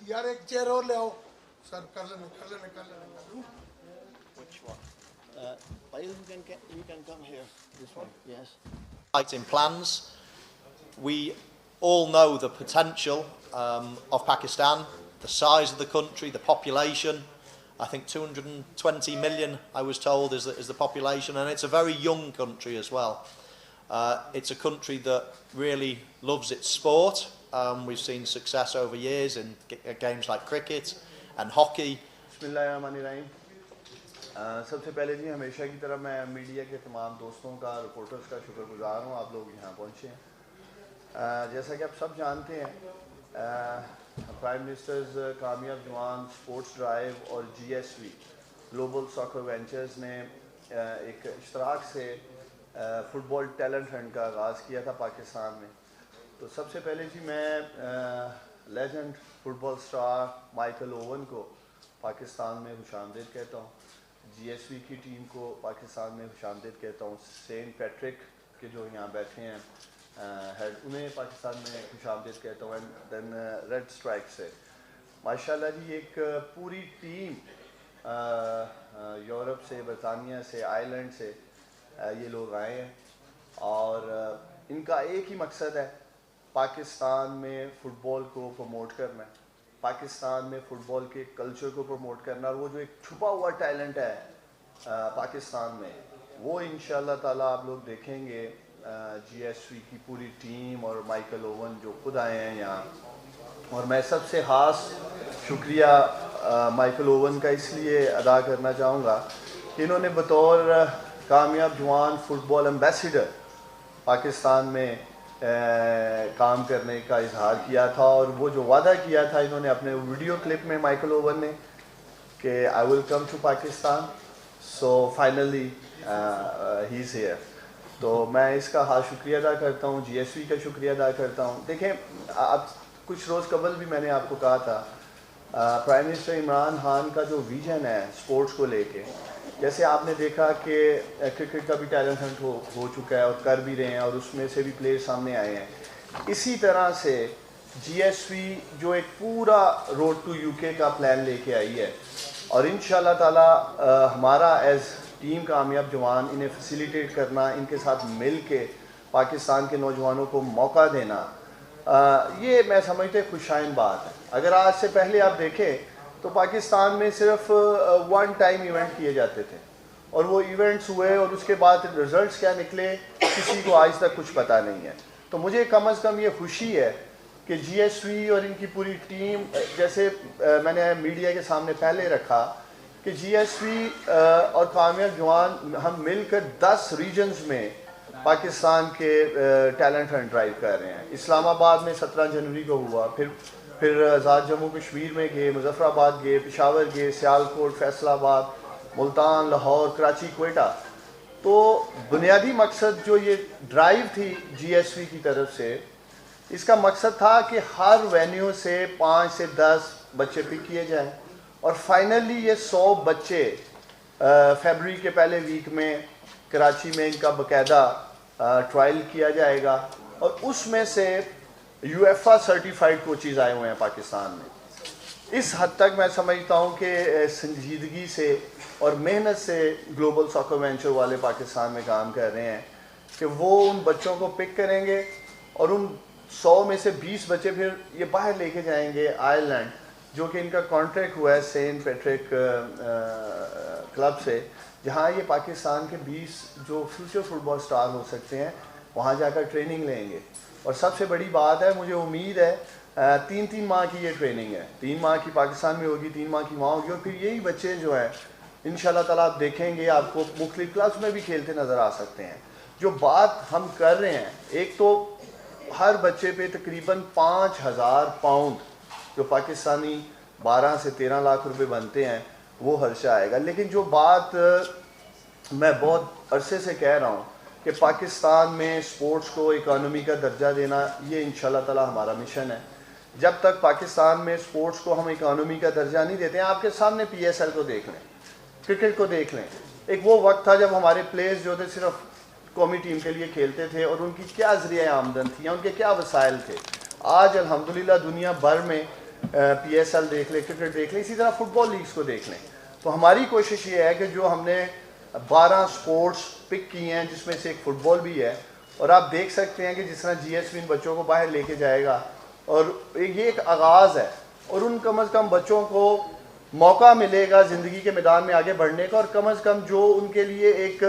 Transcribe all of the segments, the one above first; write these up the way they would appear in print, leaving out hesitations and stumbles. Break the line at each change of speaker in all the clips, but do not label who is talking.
यार एक चेयर और ले आओ सर, कर लेने।
Which one? You can come here. This one. Yes. Exciting plans. We all know the potential of Pakistan, the size of the country, the population. I think 220 million, I was told, is the population, and it's a very young country as well. It's a country that really loves its sport. We've seen success over years in games like cricket and hockey.
Bismillahirrahmanirrahim. सबसे पहले जी हमेशा की तरह मैं media के तमाम दोस्तों का, रिपोर्टर्स का शुक्रगुजार हूँ, आप लोग यहाँ पहुँचे हैं। जैसा कि आप सब जानते हैं, प्राइम मिनिस्टर्स कामयाब जवान स्पोर्ट्स ड्राइव और GSV ग्लोबल सॉकर वेंचर्स ने एक इश्तराक से फुटबॉल टैलेंट हंट का आगाज़ किया था पाकिस्तान में। तो सबसे पहले जी मैं legend football star Michael Owen को पाकिस्तान में खुशामदीद कहता हूँ, GSV की टीम को पाकिस्तान में खुशामदीद कहता हूँ, सेंट पैट्रिक के जो यहाँ बैठे हैं हेड, उन्हें पाकिस्तान में खुशामदीद कहता हूँ, एंड देन रेड स्ट्राइक से माशाल्लाह जी एक पूरी टीम यूरोप से, बरतानिया से, आयरलैंड से ये लोग आए हैं और इनका एक ही मकसद है पाकिस्तान में फ़ुटबॉल को प्रमोट करना, पाकिस्तान में फ़ुटबॉल के कल्चर को प्रमोट करना, और वो जो एक छुपा हुआ टैलेंट है पाकिस्तान में, वो इंशाल्लाह ताला आप लोग देखेंगे। GSV की पूरी टीम और माइकल ओवन जो खुद आए हैं यहाँ, और मैं सबसे ख़ास शुक्रिया माइकल ओवन का इसलिए अदा करना चाहूँगा कि इन्होंने बतौर कामयाब जवान फुटबॉल एम्बेसडर पाकिस्तान में काम करने का इजहार किया था, और वो जो वादा किया था इन्होंने अपने वीडियो क्लिप में माइकल ओवन ने कि I will come to Pakistan, so finally he is here. तो मैं इसका ख़ास शुक्रिया अदा करता हूँ, GSV का शुक्रिया अदा करता हूँ। देखें, अब कुछ रोज़ कबल भी मैंने आपको कहा था प्राइम मिनिस्टर इमरान खान का जो विजन है स्पोर्ट्स को लेके, जैसे आपने देखा कि क्रिकेट का भी टैलेंट हंट हो चुका है और कर भी रहे हैं, और उसमें से भी प्लेयर सामने आए हैं, इसी तरह से GSV जो एक पूरा रोड टू UK का प्लान लेके आई है, और इंशाल्लाह ताला हमारा एज टीम कामयाब जवान इन्हें फैसिलिटेट करना, इनके साथ मिल के पाकिस्तान के नौजवानों को मौका देना, ये मैं समझते खुशाइन बात है। अगर आज से पहले आप देखें तो पाकिस्तान में सिर्फ वन टाइम इवेंट किए जाते थे, और वो इवेंट्स हुए और उसके बाद रिजल्ट्स क्या निकले किसी को आज तक कुछ पता नहीं है। तो मुझे कम अज़ कम ये खुशी है कि GSV और इनकी पूरी टीम, जैसे मैंने मीडिया के सामने पहले रखा कि GSV और कामयाब जवान हम मिलकर 10 रीजन्स में पाकिस्तान के टैलेंट हंट ड्राइव कर रहे हैं। इस्लामाबाद में 17 जनवरी को हुआ, फिर आज़ाद जम्मू कश्मीर में गए, मुजफ्फराबाद गए, पेशावर गए, सियालकोट, फैसलाबाद, मुल्तान, लाहौर, कराची, कोयटा। तो बुनियादी मकसद जो ये ड्राइव थी GSV की तरफ से, इसका मकसद था कि हर वेन्यू से 5 से 10 बच्चे पिक किए जाएं, और फाइनली ये 100 बच्चे फरवरी के पहले वीक में कराची में इनका बाकायदा ट्रायल किया जाएगा, और उसमें से UEFA सर्टिफाइड कोचेज़ आए हुए हैं पाकिस्तान में। इस हद तक मैं समझता हूँ कि संजीदगी से और मेहनत से ग्लोबल सॉकर वेंचर वाले पाकिस्तान में काम कर रहे हैं कि वो उन बच्चों को पिक करेंगे, और उन 100 में से 20 बच्चे फिर ये बाहर लेके जाएंगे आयरलैंड, जो कि इनका कॉन्ट्रैक्ट हुआ है सेंट पैट्रिक क्लब से, जहाँ ये पाकिस्तान के 20 जो फ्यूचर फुटबॉल स्टार हो सकते हैं वहाँ जाकर ट्रेनिंग लेंगे। और सबसे बड़ी बात है, मुझे उम्मीद है 3-3 माह की ये ट्रेनिंग है, 3 माह की पाकिस्तान में होगी, 3 माह की वहाँ होगी, और फिर यही बच्चे जो हैं इंशाल्लाह ताला आप देखेंगे आपको मुख्तलिफ क्लब्स में भी खेलते नज़र आ सकते हैं। जो बात हम कर रहे हैं, एक तो हर बच्चे पे तकरीबन 5,000 पाउंड जो पाकिस्तानी 12 से 13 लाख रुपए बनते हैं वो खर्चा आएगा। लेकिन जो बात मैं बहुत अरसे से कह रहा हूँ कि पाकिस्तान में स्पोर्ट्स को इकोनॉमी का दर्जा देना, ये इंशाल्लाह ताला हमारा मिशन है। जब तक पाकिस्तान में स्पोर्ट्स को हम इकोनॉमी का दर्जा नहीं देते हैं, आपके सामने PSL को देख लें, क्रिकेट को देख लें, एक वो वक्त था जब हमारे प्लेयर्स जो थे सिर्फ कौमी टीम के लिए खेलते थे, और उनकी क्या ज़रिया आमदन थी या उनके क्या वसाइल थे। आज अल्हम्दुलिल्लाह दुनिया भर में PSL देख लें, क्रिकेट देख लें, इसी तरह फुटबॉल लीग्स को देख लें। तो हमारी कोशिश ये है कि जो हमने 12 स्पोर्ट्स पिक किए हैं जिसमें से एक फ़ुटबॉल भी है, और आप देख सकते हैं कि जिस तरह GSV इन बच्चों को बाहर लेके जाएगा, और ये एक आगाज़ है, और उन कम अज़ कम बच्चों को मौका मिलेगा ज़िंदगी के मैदान में आगे बढ़ने का, और कम अज़ कम जो उनके लिए एक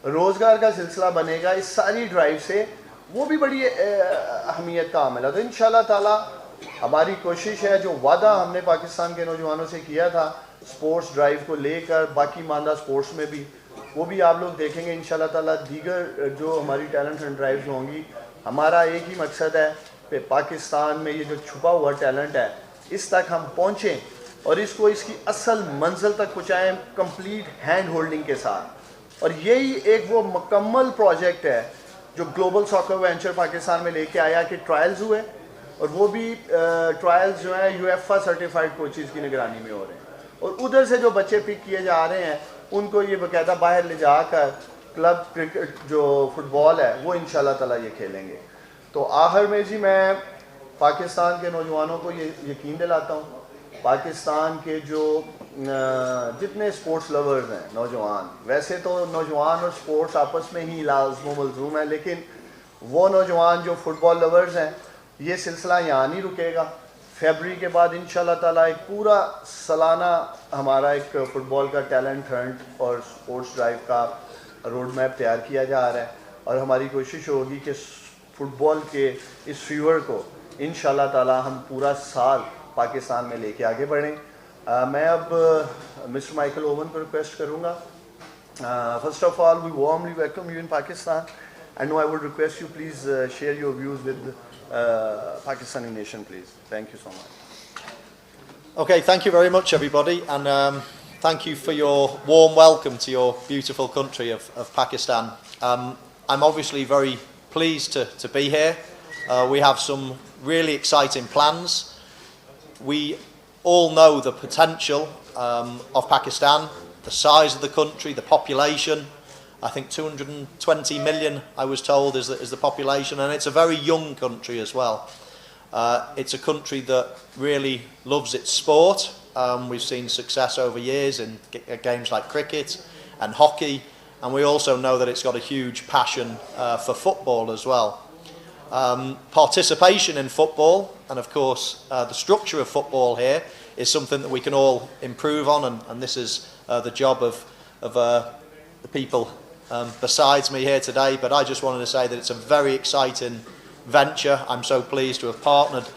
रोज़गार का सिलसिला बनेगा इस सारी ड्राइव से, वो भी बड़ी अहमियत का अमल है। तो इंशाल्लाह ताला हमारी कोशिश है, जो वादा हमने पाकिस्तान के नौजवानों से किया था स्पोर्ट्स ड्राइव को लेकर, बाकी मानदा स्पोर्ट्स में भी, वो भी आप लोग देखेंगे इंशाल्लाह ताला। दीगर जो हमारी टैलेंट हंट ड्राइव्स होंगी, हमारा एक ही मकसद है कि पाकिस्तान में ये जो छुपा हुआ टैलेंट है इस तक हम पहुँचें और इसको इसकी असल मंजिल तक पहुँचाएँ कंप्लीट हैंड होल्डिंग के साथ। और यही एक वो मुकम्मल प्रोजेक्ट है जो ग्लोबल सॉकर वेंचर पाकिस्तान में लेके आया कि ट्रायल्स हुए, और वो भी ट्रायल्स जो है UEFA सर्टिफाइड कोचेज़ की निगरानी में हो रहे हैं, और उधर से जो बच्चे पिक किए जा रहे हैं उनको ये बाकायदा बाहर ले जाकर क्लब क्रिकेट जो फुटबॉल है वो इंशाल्लाह ताला ये खेलेंगे। तो आखिर में जी मैं पाकिस्तान के नौजवानों को ये यकीन दिलाता हूँ, पाकिस्तान के जो जितने स्पोर्ट्स लवर्स हैं नौजवान, वैसे तो नौजवान और स्पोर्ट्स आपस में ही लाज़िम मलज़ूम है, लेकिन वो नौजवान जो फुटबॉल लवर्स हैं, ये सिलसिला यहाँ नहीं रुकेगा। फरवरी के बाद इंशाल्लाह ताला एक पूरा सालाना हमारा एक फ़ुटबॉल का टैलेंट हंट और स्पोर्ट्स ड्राइव का रोड मैप तैयार किया जा रहा है, और हमारी कोशिश होगी कि फ़ुटबॉल के इस फीवर को इंशाल्लाह ताला हम पूरा साल पाकिस्तान में लेके आगे बढ़ें। मैं अब मिस्टर माइकल ओवन को रिक्वेस्ट करूँगा। First of all we warmly welcome you in Pakistan, and now I would request you please share your views with Pakistani nation, please. Thank you so much.
Okay, thank you very much, everybody, and thank you for your warm welcome to your beautiful country of Pakistan. I'm obviously very pleased to be here. We have some really exciting plans. We all know the potential of Pakistan, the size of the country, the population. I think 220 million, I was told, is the population, and it's a very young country as well. It's a country that really loves its sport. We've seen success over years in games like cricket and hockey, and we also know that it's got a huge passion for football as well. Participation in football, and of course the structure of football here, is something that we can all improve on, and this is the job of the people besides me here today. But I just wanted to say that it's a very exciting venture. I'm so pleased to have partnered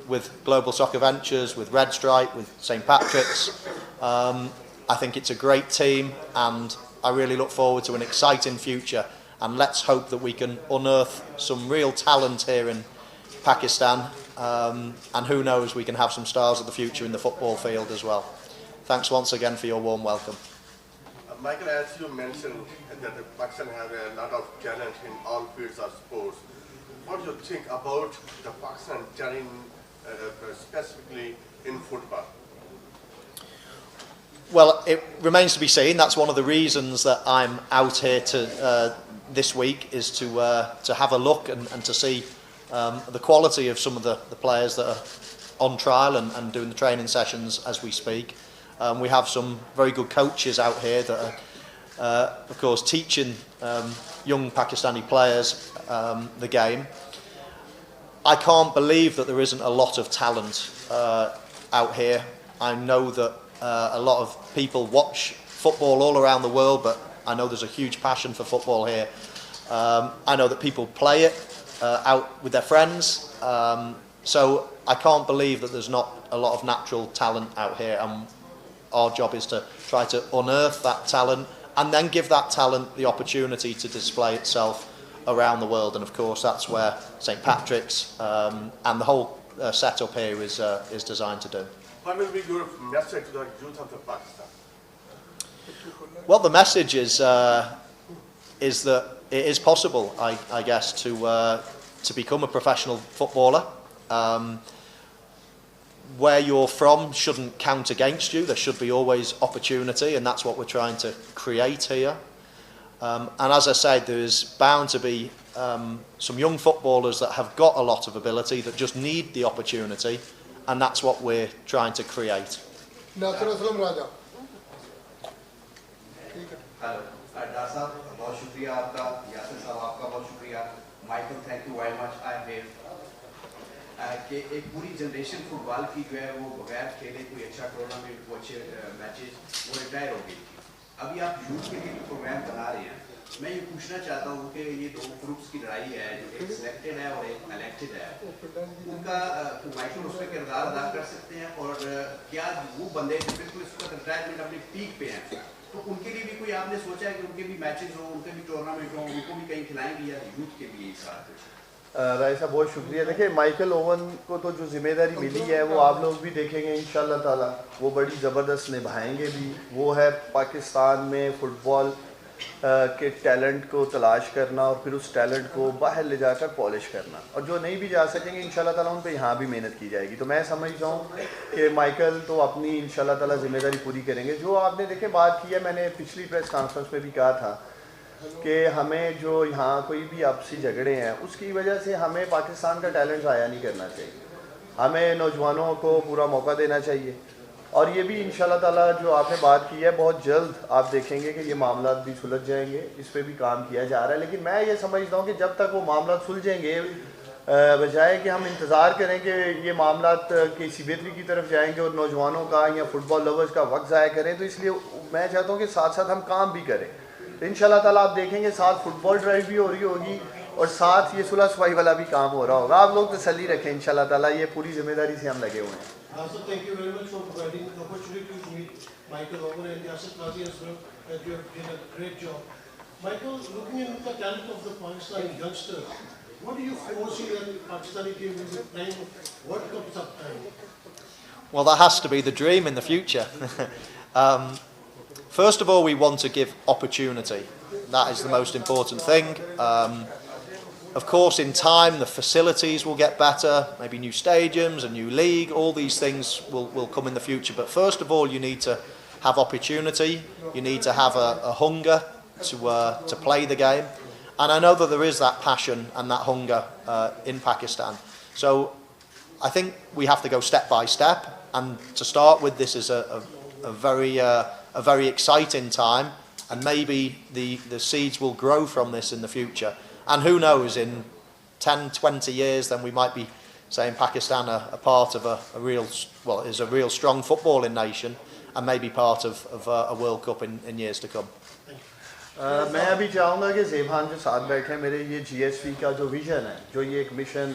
with Global Soccer Ventures, with Red Stripe, with St Patrick's. I think it's a great team, and I really look forward to an exciting future, and let's hope that we can unearth some real talent here in Pakistan, and who knows, we can have some stars of the future in the football field as well. Thanks once again for your warm welcome.
Michael, as you mentioned that Pakistan have a lot of talent in all fields of sports, what do you think about the Pakistan talent specifically in football?
Well, it remains to be seen. That's one of the reasons that I'm out here this week, is to have a look and to see the quality of some of the players that are on trial and doing the training sessions as we speak. We have some very good coaches out here that are, of course, teaching young Pakistani players the game. I can't believe that there isn't a lot of talent out here. I know that a lot of people watch football all around the world, but I know there's a huge passion for football here. I know that people play it out with their friends. So I can't believe that there's not a lot of natural talent out here, and our job is to try to unearth that talent and then give that talent the opportunity to display itself around the world. And of course that's where St Patrick's and the whole setup here is designed to do.
What will be your message to the youth of Pakistan?
Well, the message is that it is possible, I guess, to become a professional footballer. Where you're from shouldn't count against you. There should be always opportunity, and that's what we're trying to create here. And as I said, there's bound to be some young footballers that have got a lot of ability that just need the opportunity, and that's what we're trying to create.
Doctor साहब बहुत शुक्रिया आपका, यासिर साहब आपका बहुत शुक्रिया, Michael thank you very much. I have कि एक पूरी जनरेशन फुटबॉल की जो है वो बगैर खेले कोई अच्छा टूर्नामेंट, वो अच्छे मैचेस, वो रिटायर हो गई थी। अभी आप यूथ के लिए प्रोग्राम बना रहे हैं। मैं ये पूछना चाहता हूँ कि ये दो ग्रुप्स की लड़ाई है, जो एक सिलेक्टेड है और एक इलेक्टेड है, उनका माइकल उसमें किरदार अदा कर सकते हैं, और क्या वो बंदे जो बिल्कुल इसका रिटायरमेंट अपनी पीक पे हैं, तो उनके लिए भी कोई आपने सोचा है कि उनके भी मैचेस हो, उनके भी टूर्नामेंट हो, उनको भी कहीं खिलाएंगे, या यूथ के लिए सारा कुछ?
राय साहब बहुत शुक्रिया। देखिए माइकल ओवन को तो जो जिम्मेदारी मिली है वो आप लोग भी देखेंगे इंशाल्लाह ताला, वो बड़ी ज़बरदस्त निभाएंगे भी। वो है पाकिस्तान में फ़ुटबॉल के टैलेंट को तलाश करना और फिर उस टैलेंट को बाहर ले जाकर पॉलिश करना, और जो नहीं भी जा सकेंगे इंशाल्लाह ताला उन पे यहाँ भी मेहनत की जाएगी। तो मैं समझता हूँ कि माइकल तो अपनी इंशाल्लाह ताला ज़िम्मेदारी पूरी करेंगे। जो आपने देखे बात की है, मैंने पिछली प्रेस कॉन्फ्रेंस में भी कहा था कि हमें जो यहाँ कोई भी आपसी झगड़े हैं उसकी वजह से हमें पाकिस्तान का टैलेंट ज़ाया नहीं करना चाहिए, हमें नौजवानों को पूरा मौका देना चाहिए। और ये भी इंशाल्लाह ताला जो आपने बात की है, बहुत जल्द आप देखेंगे कि ये मामला भी सुलझ जाएंगे, इस पर भी काम किया जा रहा है। लेकिन मैं ये समझता हूँ कि जब तक वो मामला सुलझेंगे, बजाय कि हम इंतज़ार करें कि ये मामला किसी बेहतरी की तरफ जाएंगे और नौजवानों का या फुटबॉल लवर्स का वक्त ज़ाया करें, तो इसलिए मैं चाहता हूँ कि साथ साथ हम काम भी करें। तो इंशाल्लाह ताला आप देखेंगे साथ फुटबॉल ड्राइव भी हो रही होगी और साथ ये सुलह सफाई वाला भी काम हो रहा होगा। आप लोग तसल्ली रखें, इंशाल्लाह ताला ये पूरी जिम्मेदारी से हम लगे हुए हैं।
Also, thank you very much for providing the opportunity to meet Michael Owen and Yasir Qazi as well, as you have done a great job. Michael, looking into the talent of the Pakistani youngsters, what do you foresee that the Pakistani team will be playing World Cup sometime?
Well, that has to be the dream in the future. First of all, we want to give opportunity. That is the most important thing. Of course, in time, the facilities will get better, maybe new stadiums, a new league, all these things will come in the future. But first of all, you need to have opportunity, you need to have a hunger to play the game. And I know that there is that passion and that hunger in Pakistan. So I think we have to go step by step, and to start with, this is a very exciting time, and maybe the seeds will grow from this in the future. And who knows, in 10, 20 years, then we might be saying Pakistan are part of a real strong footballing nation, and maybe part of a World Cup in years to come.
मैं अभी चाहूँगा कि ज़ेबान जो साथ बैठे हैं मेरे, ये GSV का जो विज़न है, जो ये एक मिशन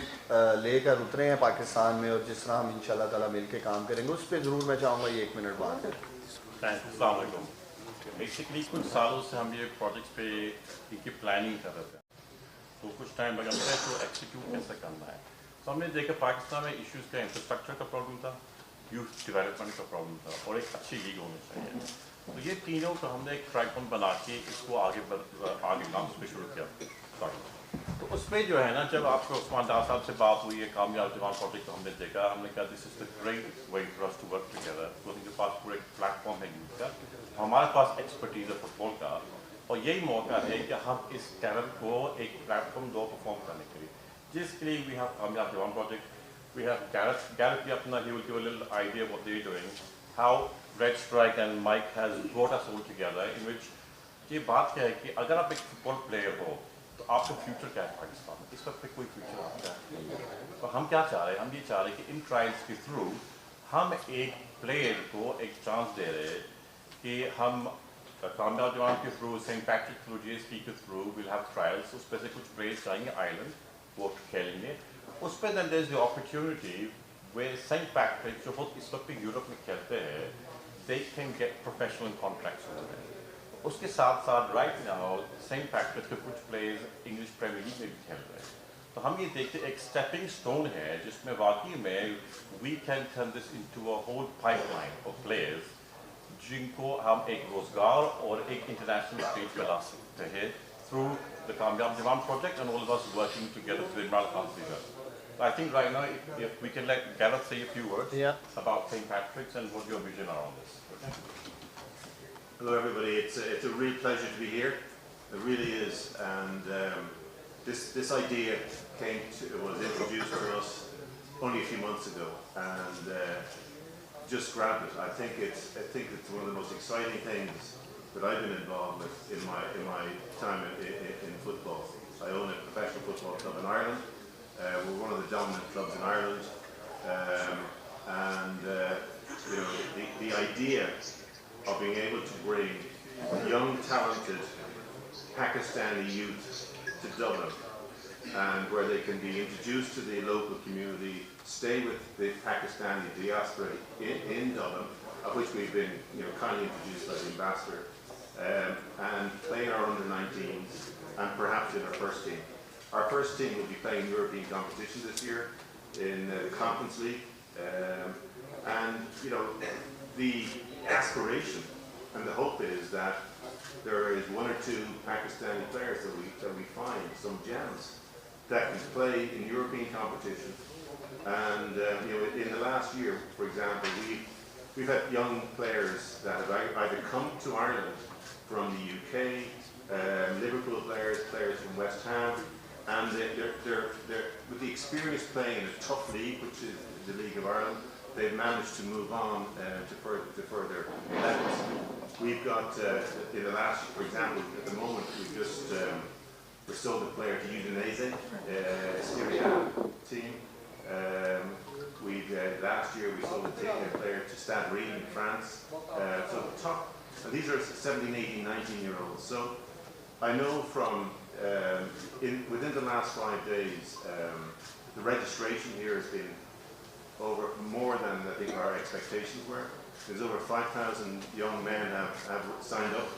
लेकर उतरे हैं पाकिस्तान में, और जिस तरह हम इंशाल्लाह ताला मिलके काम करेंगे, उस पर ज़रूर मैं चाहूँगा ये 1 मिनट बात करें।
अस्सलाम वालेकुम। बेसिकली कुछ सालों से हम ये प्रोजेक्ट्स पे इनकी प्लानिंग कर रहे थे, तो कुछ टाइम लगा मुझे तो एक्सिक्यूट कैसे करना है। तो हमने देखा पाकिस्तान में इश्यूज़ का इंफ्रास्ट्रक्चर का प्रॉब्लम था, यूथ डेवलपमेंट का प्रॉब्लम था, और एक अच्छी लीग होनी चाहिए। तो ये तीनों को हमने एक ट्राइकॉन बना के इसको आगे काम पे शुरू किया। तो उसमें जो है ना, जब आपको उस्मान डार साहब से बात हुई है कामयाब जवान प्रोजेक्ट, तो हमने देखा, हमने कहा this is the great way for us to work together. तो उनके पास पूरा एक प्लेटफॉर्म है यूथ का, हमारे पास एक्सपर्टीज है फुटबॉल का, और यही मौका है कि हम इस टैलेंट को एक प्लेटफॉर्म दो परफॉर्म करने के लिए, जिसके लिए वी हैव कामयाब जवान प्रोजेक्ट, वी हैव गैरेट भी अपना, he will give a little idea what they are doing, how Red Strike and Mike has brought us all together, in which ये बात क्या है कि अगर आप एक फुटबॉल प्लेयर हो तो आपका फ्यूचर क्या है पाकिस्तान में, इस वक्त पे कोई फ्यूचर आपका नहीं है। तो हम क्या चाह रहे हैं, हम ये चाह रहे हैं कि इन ट्रायल्स के थ्रू हम एक प्लेयर को एक चांस दे रहे हैं कि हम कामयाब जवान के through, Saint Patrick through, GSP के थ्रू विल हैव ट्रायल्स, उस पर से कुछ प्लेयर्स जाएंगे आयरलैंड, वो खेलेंगे उस पर, then there is the opportunity way Saint Patrick जो बहुत इस वक्त यूरोप में खेलते हैं, they can get professional contracts over there. उसके साथ साथ right now सेंट पैट्रिक के कुछ प्लेयर्स इंग्लिश प्रीमियर लीग में भी खेल रहे हैं। तो हम ये देखते एक स्टेपिंग स्टोन है जिसमें वाकई में we can turn this into a whole pipeline of players जिनको हम एक रोजगार और एक इंटरनेशनल स्टेज पे ला सकते हैं through the कामयाब जवान project and all of us working together to Imran Khan's vision. I think right now, if we can let Gareth say a few words about St. Patrick's and what your vision are on this.
Hello everybody, it's a real pleasure to be here. It really is, and this idea was introduced to us only a few months ago, and just grabbed it. I think it's one of the most exciting things that I've been involved with in my time in football. I own a professional football club in Ireland. We're one of the dominant clubs in Ireland, and you know, the idea of being able to bring young, talented Pakistani youth to Dublin, and where they can be introduced to the local community, stay with the Pakistani diaspora in Dublin, of which we've been, you know, kindly introduced by the ambassador, and play our under-19s and perhaps in our first team. Our first team will be playing European competition this year in the Conference League, and you know, the aspiration and the hope is that there is one or two Pakistani players that we find, some gems, that can play in European competition. And you know, in the last year, for example, we've had young players that have either come to Ireland from the UK, Liverpool players from West Ham, and they're with the experience playing in a tough league, which is the League of Ireland. They've managed to move on to further levels. We've got in the last, for example, at the moment we've just we sold a player to Udinese, Syria team. Last year we sold a player to Stade Rennes in France. So top, and these are 17, 18, 19-year-olds. So I know from within the last 5 days, the registration here has been over more than I think our expectations were. There's over 5,000 young men have signed up,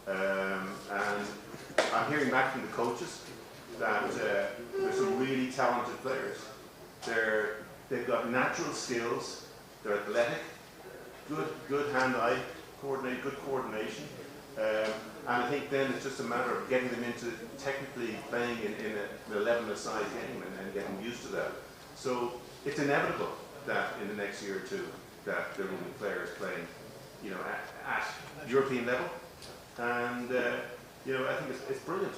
and I'm hearing back from the coaches that there's some really talented players. They've got natural skills. They're athletic, good hand-eye coordination, and I think then it's just a matter of getting them into technically playing in an 11-a-side game and getting used to that. So it's inevitable that in the next year or two that there will be players playing, you know, at European level, and you know, I think it's brilliant.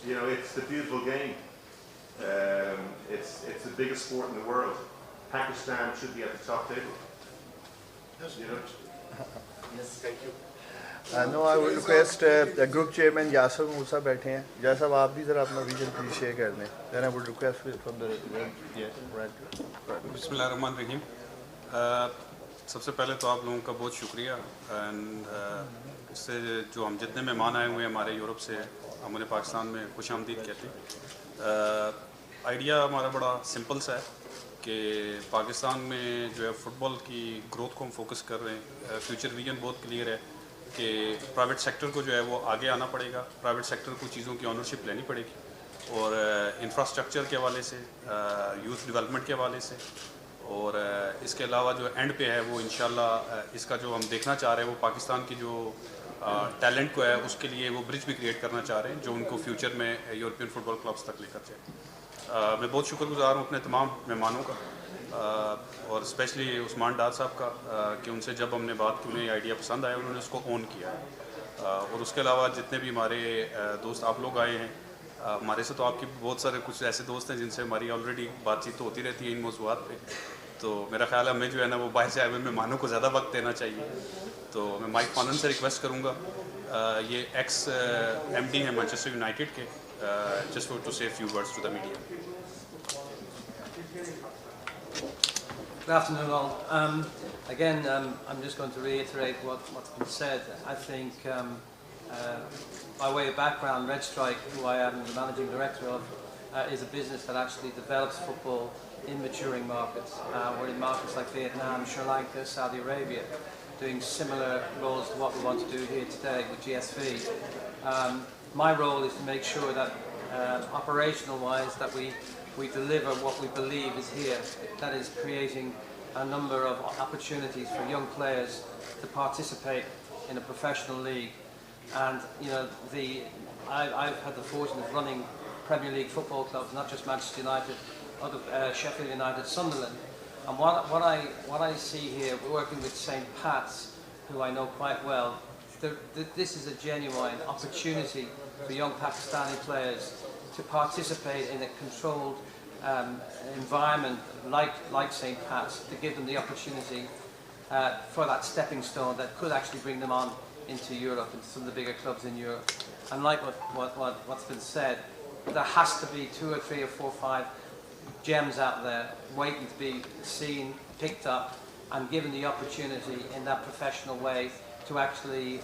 You know, it's the beautiful game. It's the biggest sport in the world. Pakistan should be at the top table. You know.
Yes, thank you.
No, I will request the group chairman Yasser Musa बैठे हैं. Yasser, आप भी ज़रा अपना vision please share कर दें. Then I would request from the right.
बिस्मिल्लाहिर्रहमानिर्रहीम. सबसे पहले तो आप लोगों का बहुत शुक्रिया, एंड इससे जो हम जितने मेहमान आए हुए हैं हमारे यूरोप से, हम उन्हें पाकिस्तान में खुशामदीद कहते हैं. आइडिया हमारा बड़ा सिंपल सा है कि पाकिस्तान में जो है फ़ुटबॉल की ग्रोथ को हम फोकस कर रहे हैं. फ्यूचर विजन बहुत क्लियर है कि प्राइवेट सेक्टर को जो है वो आगे आना पड़ेगा, प्राइवेट सेक्टर को चीज़ों की ऑनरशिप लेनी पड़ेगी, और इंफ्रास्ट्रक्चर के हवाले से, यूथ डेवलपमेंट के हवाले से, और इसके अलावा जो एंड पे है वो इंशाल्लाह इसका जो हम देखना चाह रहे हैं वो पाकिस्तान की जो टैलेंट को है उसके लिए वो ब्रिज भी क्रिएट करना चाह रहे हैं जो उनको फ्यूचर में यूरोपियन फुटबॉल क्लब्स तक लेकर जाए. मैं बहुत शुक्रगुजार हूँ अपने तमाम मेहमानों का, और स्पेशली उस्मान डार साहब का, कि उनसे जब हमने बात की उन्हें आइडिया पसंद आया, उन्होंने उसको ऑन किया. और उसके अलावा जितने भी हमारे दोस्त आप लोग आए हैं, हमारे से तो आपकी बहुत सारे कुछ ऐसे दोस्त हैं जिनसे हमारी ऑलरेडी बातचीत होती रहती है इन मौज़ूआत पे, तो मेरा ख्याल है हमें जो है ना वो बाहर से आए हुए मेहमानों को ज़्यादा वक्त देना चाहिए. तो मैं माइक फानन से रिक्वेस्ट करूँगा, ये एक्स MD हैं मैनचेस्टर यूनाइटेड के, just for to say few words to the media.
Good afternoon all. Again, I'm just going to reiterate what's been said. I think by way of background, Red Strike, who I am the managing director of, is a business that actually develops football in maturing markets. We're in markets like Vietnam, Sri Lanka, Saudi Arabia, doing similar roles to what we want to do here today with GSV. My role is to make sure that operational-wise that we deliver what we believe is here. That is creating a number of opportunities for young players to participate in a professional league. And you know, I've had the fortune of running Premier League football clubs, not just Manchester United, other Sheffield United, Sunderland. And what I see here, we're working with St. Pat's, who I know quite well. This is a genuine opportunity for young Pakistani players to participate in a controlled environment like St. Pat's to give them the opportunity for that stepping stone that could actually bring them on into Europe, into some of the bigger clubs in Europe. And like what's been said, there has to be 2 or 3 or 4 or 5 gems out there waiting to be seen, picked up, and given the opportunity in that professional way to actually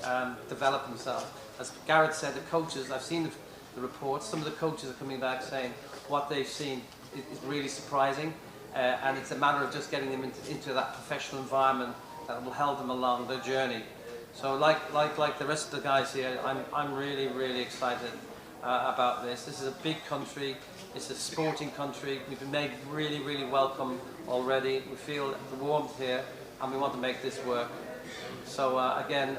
develop themselves. As Gareth said, the coaches, I've seen the reports, some of the coaches are coming back saying what they've seen is really surprising, and it's a matter of just getting them into that professional environment that will help them along their journey. So like the rest of the guys here, I'm really excited about this. This is a big country, it's a sporting country, we've been made really welcome already. We feel the warmth here and we want to make this work. So again,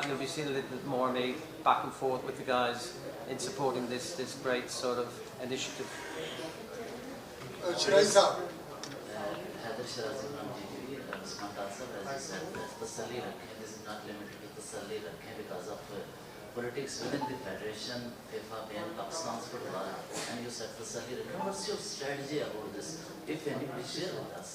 you'll be seeing a little bit more of me back and forth with the guys in supporting this great sort of initiative.
Because of politics within the federation, FIFA banned Pakistan's football, and you said what's your strategy about this? If any, please share with us.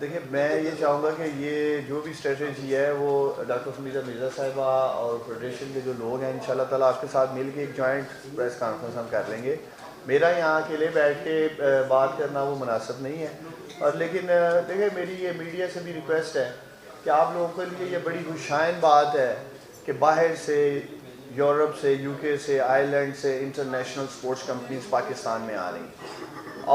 دیکھیں میں یہ چاہوں گا کہ یہ جو بھی strategy ہے وہ ڈاکٹر فمیدہ مرزا صاحبہ اور فیڈریشن کے جو لوگ ہیں انشاءاللہ تعالیٰ آپ کے ساتھ مل کے ایک جوائنٹ پریس کانفرنس ہم کر لیں گے. میرا یہاں اکیلے بیٹھ کے بات کرنا وہ مناسب نہیں ہے, اور لیکن دیکھیں میری یہ میڈیا سے بھی ریکویسٹ ہے کہ آپ لوگوں کے لیے یہ بڑی خوشائن بات ہے کہ باہر سے, یورپ سے, یو کے سے, آئرلینڈ سے انٹرنیشنل سپورٹس کمپنیز پاکستان میں آ رہی ہیں,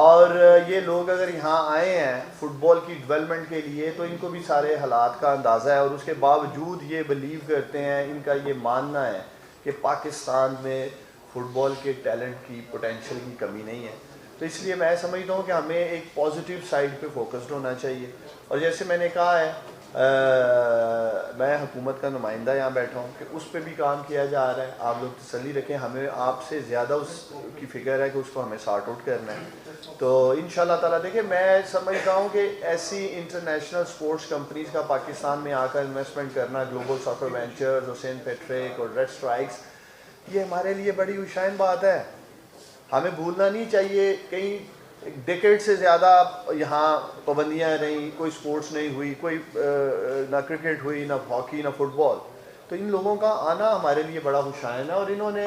اور یہ لوگ اگر یہاں آئے ہیں فٹ بال کی ڈیولپمنٹ کے لیے تو ان کو بھی سارے حالات کا اندازہ ہے, اور اس کے باوجود یہ بلیو کرتے ہیں, ان کا یہ ماننا ہے کہ پاکستان میں فٹ بال کے ٹیلنٹ کی پوٹینشیل کی کمی نہیں ہے. تو اس لیے میں سمجھتا ہوں کہ ہمیں ایک پازیٹیو سائڈ پہ فوکسڈ ہونا چاہیے. اور جیسے میں نے کہا ہے میں حکومت کا نمائندہ یہاں بیٹھا ہوں کہ اس پہ بھی کام کیا جا رہا ہے, آپ لوگ تسلی رکھیں, ہمیں آپ سے زیادہ اس کی فکر ہے کہ اس کو ہمیں سارٹ آؤٹ کرنا ہے. تو انشاءاللہ تعالیٰ دیکھیں میں سمجھتا ہوں کہ ایسی انٹرنیشنل سپورٹس کمپنیز کا پاکستان میں آ کر انویسٹمنٹ کرنا, گلوبل ساکر وینچرز اور سینٹ پیٹرک اور ریڈ اسٹرائکس, یہ ہمارے لیے بڑی خوشائن بات ہے. ہمیں بھولنا نہیں چاہیے کہیں ڈیکیڈ سے زیادہ یہاں پابندیاں رہیں, کوئی سپورٹس نہیں ہوئی, کوئی نہ کرکٹ ہوئی, نہ ہاکی, نہ فٹ بال. تو ان لوگوں کا آنا ہمارے لیے بڑا خوشائن ہے, اور انہوں نے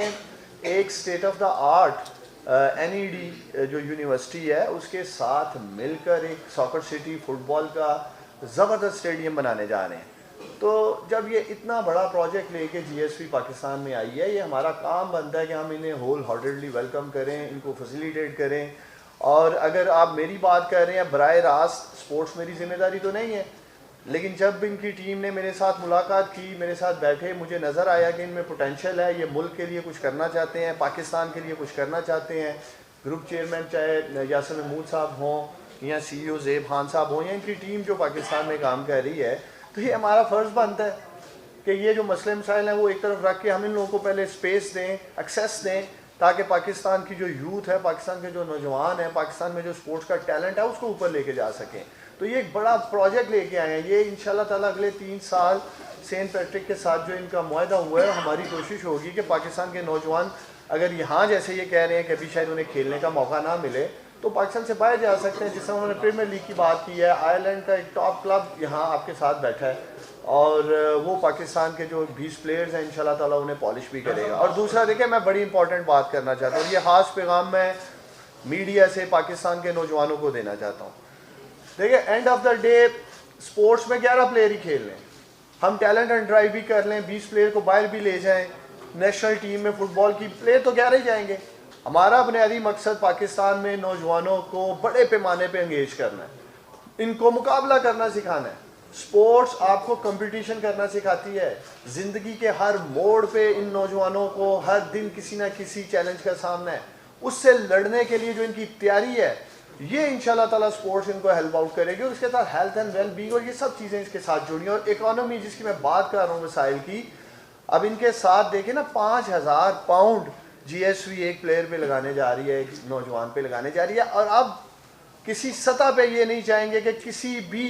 ایک state of the art N E D جو یونیورسٹی ہے اس کے ساتھ مل کر ایک ساکر سٹی فٹ بال کا زبردست اسٹیڈیم بنانے جا رہے ہیں. تو جب یہ اتنا بڑا پروجیکٹ لے کے جی ایس پی پاکستان میں آئی ہے, یہ ہمارا کام بنتا ہے کہ ہم انہیں ہول ہارٹیڈلی ویلکم کریں, ان کو فیسیلیٹیٹ کریں. اور اگر آپ میری بات کر رہے ہیں براہ راست سپورٹس میری ذمہ داری تو نہیں ہے, لیکن جب ان کی ٹیم نے میرے ساتھ ملاقات کی, میرے ساتھ بیٹھے, مجھے نظر آیا کہ ان میں پوٹینشیل ہے, یہ ملک کے لیے کچھ کرنا چاہتے ہیں, پاکستان کے لیے کچھ کرنا چاہتے ہیں. گروپ چیئرمین چاہے یاسر محمود صاحب ہوں یا سی ای او زیب خان صاحب ہوں یا ان کی ٹیم جو پاکستان میں کام کر رہی ہے, تو یہ ہمارا فرض بنتا ہے کہ یہ جو مسئلے مسائل ہیں وہ ایک طرف رکھ کے ہم ان لوگوں کو پہلے اسپیس دیں, ایکسیس دیں, تاکہ پاکستان کی جو یوتھ ہے, پاکستان کے جو نوجوان ہیں, پاکستان میں جو سپورٹس کا ٹیلنٹ ہے اس کو اوپر لے کے جا سکیں. تو یہ ایک بڑا پروجیکٹ لے کے آئے ہیں. یہ انشاءاللہ تعالیٰ اگلے 3 سال سینٹ پیٹرک کے ساتھ جو ان کا معاہدہ ہوا ہے, ہماری کوشش ہوگی کہ پاکستان کے نوجوان اگر یہاں جیسے یہ کہہ رہے ہیں کہ ابھی شاید انہیں کھیلنے کا موقع نہ ملے تو پاکستان سے باہر جا سکتے ہیں. جس طرح انہوں نے پریمیئر لیگ کی بات کی ہے, آئرلینڈ کا ایک ٹاپ کلب یہاں آپ کے ساتھ بیٹھا ہے, اور وہ پاکستان کے جو 20 پلیئرز ہیں انشاءاللہ تعالیٰ انہیں پالش بھی کرے گا. اور دوسرا دیکھیں میں بڑی امپورٹنٹ بات کرنا چاہتا ہوں, یہ خاص پیغام میں میڈیا سے پاکستان کے نوجوانوں کو دینا چاہتا ہوں. دیکھیں and of the day sports میں 11 پلیئر ہی کھیل لیں, ہم ٹیلنٹ اینڈ ڈرائیو بھی کر لیں, 20 پلیئر کو باہر بھی لے جائیں, نیشنل ٹیم میں فٹ بال کی پلیئر تو 11 ہی جائیں گے. ہمارا بنیادی مقصد پاکستان میں نوجوانوں کو بڑے پیمانے پہ انگیج کرنا ہے, ان کو مقابلہ کرنا سکھانا ہے. سپورٹس آپ کو کمپٹیشن کرنا سکھاتی ہے. زندگی کے ہر موڑ پہ ان نوجوانوں کو ہر دن کسی نہ کسی چیلنج کا سامنا ہے, اس سے لڑنے کے لیے جو ان کی تیاری ہے یہ انشاءاللہ تعالیٰ سپورٹس ان کو ہیلپ آؤٹ کرے گی. اور اس کے ساتھ ہیلتھ اینڈ ویل بینگ اور یہ سب چیزیں اس کے ساتھ جڑی ہیں. اور اکانومی جس کی میں بات کر رہا ہوں وسائل کی, اب ان کے ساتھ دیکھیں نا 5,000 پاؤنڈ جی ایس وی ایک پلیئر پہ لگانے جا رہی ہے, ایک نوجوان پہ لگانے جا رہی ہے. اور اب کسی سطح پہ یہ نہیں چاہیں گے کہ کسی بھی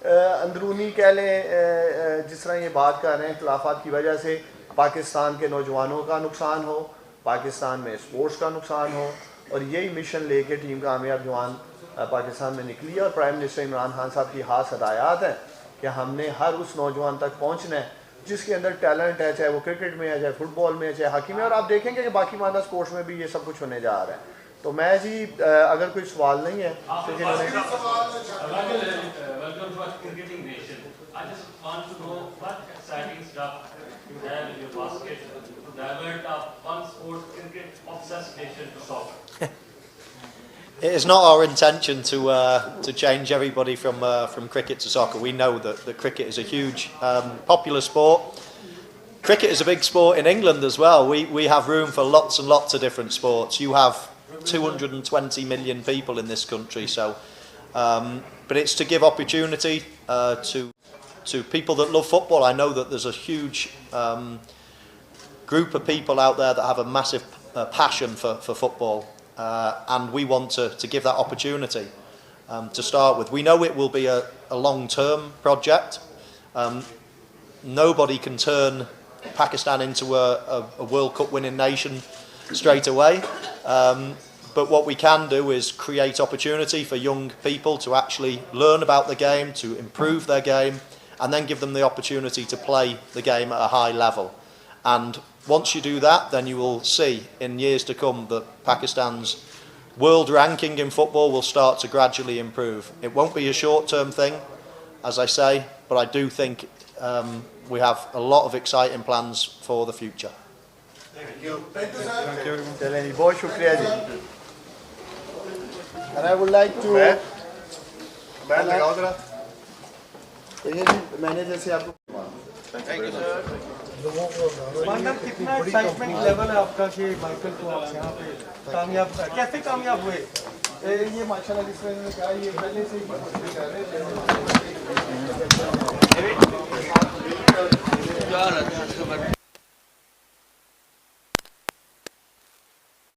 اندرونی کہہ لیں جس طرح یہ بات کر رہے ہیں اختلافات کی وجہ سے پاکستان کے نوجوانوں کا نقصان ہو, پاکستان میں سپورٹس کا نقصان ہو, और यही मिशन लेके टीम कामयाब जवान पाकिस्तान में निकली है और प्राइम मिनिस्टर इमरान खान साहब की खास हदायत है कि हमने हर उस नौजवान तक पहुँचना है जिसके अंदर टैलेंट है, चाहे वो क्रिकेट में है, चाहे फुटबॉल में है, चाहे हॉकी में, और आप देखेंगे कि बाकी माना स्पोर्ट्स में भी ये सब कुछ होने जा रहा है। तो मैं जी अगर कोई सवाल नहीं है
It is not our intention to change everybody from cricket to soccer. We know that cricket is a huge popular sport. Cricket is a big sport in England as well. We have room for lots and lots of different sports. You have 220 million people in this country, so but it's to give opportunity to people that love football. I know that there's a huge group of people out there that have a massive passion for football. And we want to give that opportunity to start with. We know it will be a long-term project. Nobody can turn Pakistan into a World Cup winning nation straight away. But what we can do is create opportunity for young people to actually learn about the game, to improve their game, and then give them the opportunity to play the game at a high level. And once you do that, then you will see in years to come that Pakistan's world ranking in football will start to gradually improve. It won't be a short-term thing, as I say, but I do think we have a lot of exciting plans for the future.
Thank you. Thank you, sir.
Thank you. चलें जी, बहुत शुक्रिया जी। And I would like to
मैं लगाओ जरा।
तो ये जी मैंने जैसे आपको
Thank you, sir.
मानव कितना एक्साइटमेंट लेवल है आपका कि माइकल को आप यहाँ पे कामयाब कैसे कामयाब हुए?
ये माशाल्लाह जिस तरह कहा ये पहले से ही कोशिश कर रहे थे।